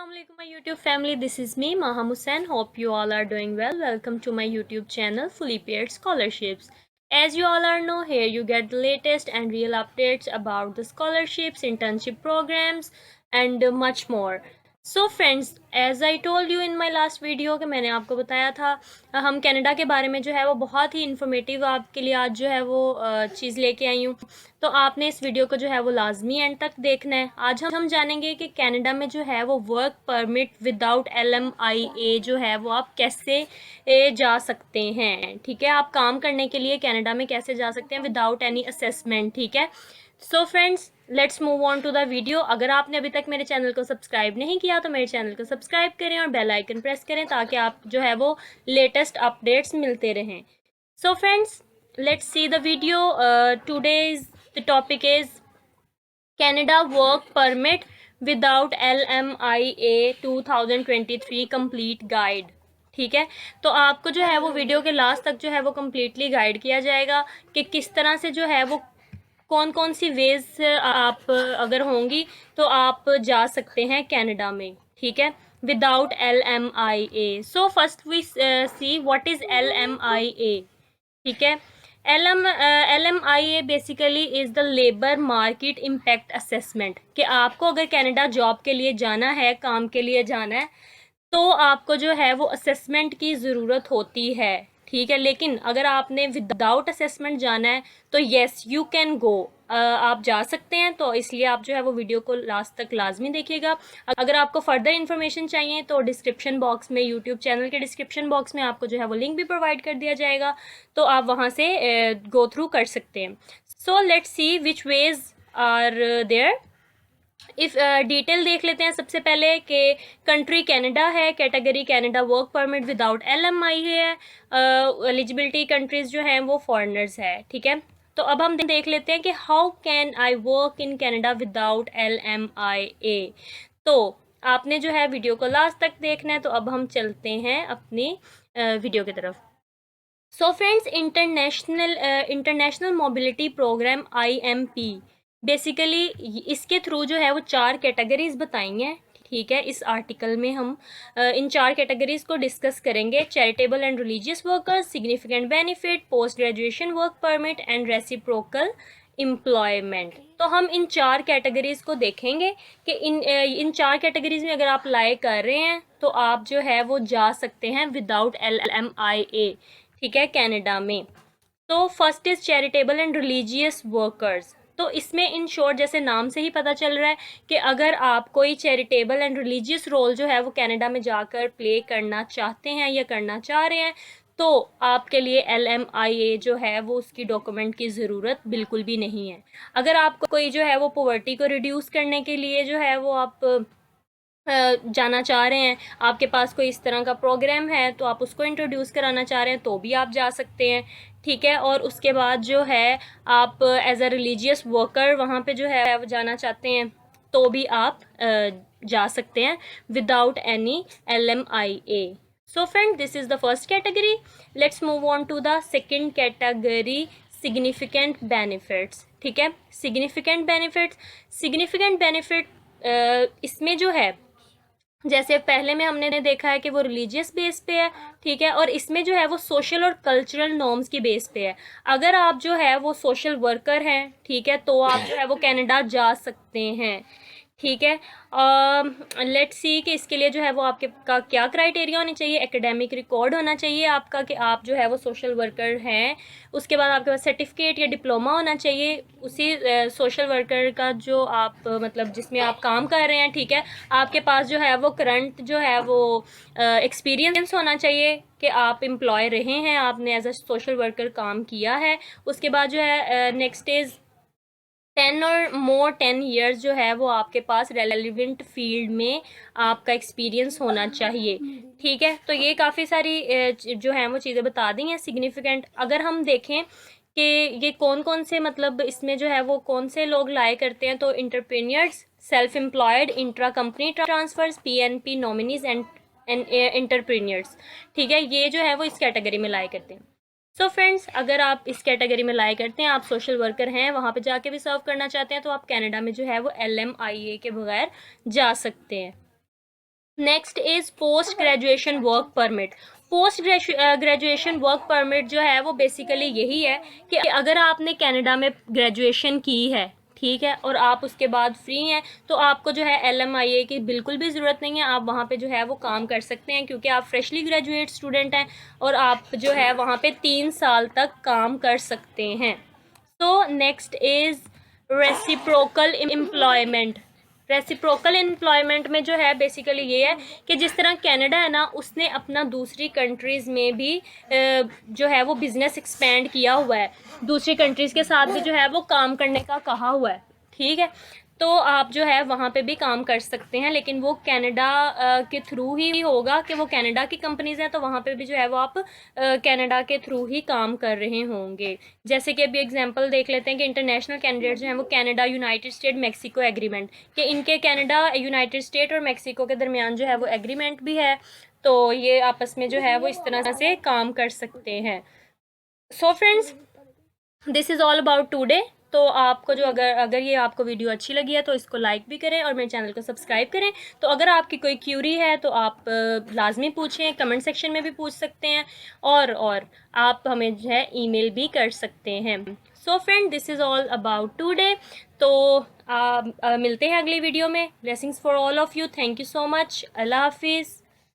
Assalamualaikum my YouTube family, this is me Maham Hussain. Hope you all are doing well. Welcome to my YouTube channel Fully Paid Scholarships. As you all are know, here you get the latest and real updates about the scholarships, internship programs and much more. So friends, as I told you in my last video कि मैंने आपको बताया था हम Canada के बारे में जो है वो बहुत ही इन्फॉर्मेटिव आपके लिए आज जो है वो चीज़ लेके आई हूँ। तो आपने इस वीडियो को जो है वो लाजमी एंड तक देखना है। आज हम जानेंगे कि कनाडा में जो है वो वर्क परमिट विदाउट LMIA जो है वो आप कैसे जा सकते हैं। ठीक है, आप काम करने के लिए कनाडा में कैसे जा सकते हैं विदाउट एनी असेसमेंट। ठीक है, so friends let's move on to the video. अगर आपने अभी तक मेरे चैनल को सब्सक्राइब नहीं किया तो मेरे चैनल को सब्सक्राइब करें और बेल आइकन प्रेस करें ताकि आप जो है वो लेटेस्ट अपडेट्स मिलते रहें। सो friends let's see the video. Today's the topic is Canada work permit without LMIA 2023 complete guide. ठीक है, तो आपको जो है वो वीडियो के लास्ट तक जो है वो कम्प्लीटली गाइड किया जाएगा कि किस तरह से जो है वो कौन कौन सी वेज आप अगर होंगी तो आप जा सकते हैं कनाडा में। ठीक है, without LMIA। So first we see what is LMIA। ठीक है, LMIA basically is the labour market impact assessment कि आपको अगर कनाडा जॉब के लिए जाना है, काम के लिए जाना है, तो आपको जो है वो असेसमेंट की ज़रूरत होती है। ठीक है, लेकिन अगर आपने विदाउट असेसमेंट जाना है तो येस यू कैन गो, आप जा सकते हैं। तो इसलिए आप जो है वो वीडियो को लास्ट तक लाजमी देखिएगा। अगर आपको फर्दर इन्फॉर्मेशन चाहिए तो डिस्क्रिप्शन बॉक्स में, यूट्यूब चैनल के डिस्क्रिप्शन बॉक्स में आपको जो है वो लिंक भी प्रोवाइड कर दिया जाएगा, तो आप वहाँ से गो थ्रू कर सकते हैं। So let's see which ways are there. इफ डिटेल देख लेते हैं सबसे पहले कि कंट्री कनाडा है, category Canada work permit without LMIA है, एलिजिबिलिटी कंट्रीज जो हैं वो फॉरेनर्स है। ठीक है, तो अब हम देख लेते हैं कि how can I work in Canada without LMIA। तो आपने जो है वीडियो को लास्ट तक देखना है। तो अब हम चलते हैं अपनी वीडियो की तरफ। So friends, international mobility program IMP basically इसके थ्रू जो है वो 4 कैटेगरीज बताई हैं। ठीक है, इस आर्टिकल में हम इन 4 कैटेगरीज को डिस्कस करेंगे। Charitable and religious workers, significant benefit, post graduation work permit and reciprocal employment. तो हम इन 4 कैटेगरीज को देखेंगे कि इन 4 कैटेगरीज में अगर आप अप्लाई कर रहे हैं तो आप जो है वो जा सकते हैं विदाउट LMIA। ठीक है, कनाडा में। तो first is charitable and religious workers. तो इसमें इन शॉर्ट जैसे नाम से ही पता चल रहा है कि अगर आप कोई चैरिटेबल एंड रिलीजियस रोल जो है वो कनाडा में जाकर प्ले करना चाहते हैं या करना चाह रहे हैं तो आपके लिए LMIA जो है वो उसकी डॉक्यूमेंट की ज़रूरत बिल्कुल भी नहीं है। अगर आपको कोई जो है वो पॉवर्टी को रिड्यूस करने के लिए जो है वो आप जाना चाह रहे हैं, आपके पास कोई इस तरह का प्रोग्राम है तो आप उसको इंट्रोड्यूस कराना चाह रहे हैं तो भी आप जा सकते हैं। ठीक है, और उसके बाद जो है आप एज अ रिलीजियस वर्कर वहाँ पे जो है वो जाना चाहते हैं तो भी आप जा सकते हैं without any LMIA। So friend, this is the first category. Let's move on to the second category, significant benefits. ठीक है, सिग्निफिकेंट बेनिफिट इसमें जो है जैसे पहले में हमने देखा है कि वो रिलीजियस बेस पे है। ठीक है, और इसमें जो है वो सोशल और कल्चरल नॉर्म्स की बेस पे है। अगर आप जो है वो सोशल वर्कर हैं, ठीक है, तो आप जो है वो कनाडा जा सकते हैं। ठीक है, लेट्स सी कि इसके लिए जो है वो आपके का क्या क्राइटेरिया होनी चाहिए। एकेडमिक रिकॉर्ड होना चाहिए आपका कि आप जो है वो सोशल वर्कर हैं। उसके बाद आपके पास सर्टिफिकेट या डिप्लोमा होना चाहिए उसी सोशल वर्कर का जो आप मतलब जिसमें आप काम कर रहे हैं। ठीक है, आपके पास जो है वो करंट जो है वो एक्सपीरियंस होना चाहिए कि आप एम्प्लॉय रहे हैं, आपने एज अ सोशल वर्कर काम किया है। उसके बाद जो है नेक्स्ट इज़ 10 ईयर्स जो है वो आपके पास रेलिवेंट फील्ड में आपका एक्सपीरियंस होना चाहिए। ठीक है, तो ये काफ़ी सारी जो है वो चीज़ें बता दी हैं सिग्निफिकेंट। अगर हम देखें कि ये कौन कौन से मतलब इसमें जो है वो कौन से लोग लाए करते हैं, तो entrepreneurs, self employed, intra company transfers, PNP nominees and entrepreneurs. ठीक है, ये जो है वो इस कैटेगरी में लाए करते हैं। सो फ्रेंड्स, अगर आप इस कैटेगरी में लाई करते हैं, आप सोशल वर्कर हैं, वहाँ पे जाके भी सर्व करना चाहते हैं, तो आप कनाडा में जो है वो LMIA के बगैर जा सकते हैं। Next is post graduation work permit. Post graduation work permit जो है वो बेसिकली यही है कि अगर आपने कनाडा में ग्रेजुएशन की है, ठीक है, और आप उसके बाद फ्री हैं, तो आपको जो है LMIA की बिल्कुल भी ज़रूरत नहीं है। आप वहाँ पे जो है वो काम कर सकते हैं, क्योंकि आप फ्रेशली ग्रेजुएट स्टूडेंट हैं और आप जो है वहाँ पे 3 साल तक काम कर सकते हैं। तो next is reciprocal employment. Reciprocal employment में जो है बेसिकली ये है कि जिस तरह कनाडा है ना, उसने अपना दूसरी कंट्रीज़ में भी जो है वो बिज़नेस एक्सपेंड किया हुआ है, दूसरी कंट्रीज़ के साथ भी जो है वो काम करने का कहा हुआ है, ठीक है। तो आप जो है वहाँ पे भी काम कर सकते हैं, लेकिन वो कनाडा के थ्रू ही होगा, कि वो कनाडा की कंपनीज़ हैं, तो वहाँ पे भी जो है वो आप कनाडा के थ्रू ही काम कर रहे होंगे। जैसे कि अभी एग्जांपल देख लेते हैं कि इंटरनेशनल कैंडिडेट जो हैं वो Canada, United state, Mexico agreement, कि इनके कनाडा, यूनाइटेड स्टेट और मेक्सिको के दरमियान जो है वो एग्रीमेंट भी है, तो ये आपस में जो है वो इस तरह से काम कर सकते हैं। So friends, this is all about today. तो आपको जो अगर ये आपको वीडियो अच्छी लगी है तो इसको लाइक भी करें और मेरे चैनल को सब्सक्राइब करें। तो अगर आपकी कोई क्यूरी है तो आप लाजमी पूछें, कमेंट सेक्शन में भी पूछ सकते हैं, और आप हमें जो है ईमेल भी कर सकते हैं। So friend, this is all about today. तो मिलते हैं अगली वीडियो में। Blessings for all of you. Thank you so much. Allah हाफिज़।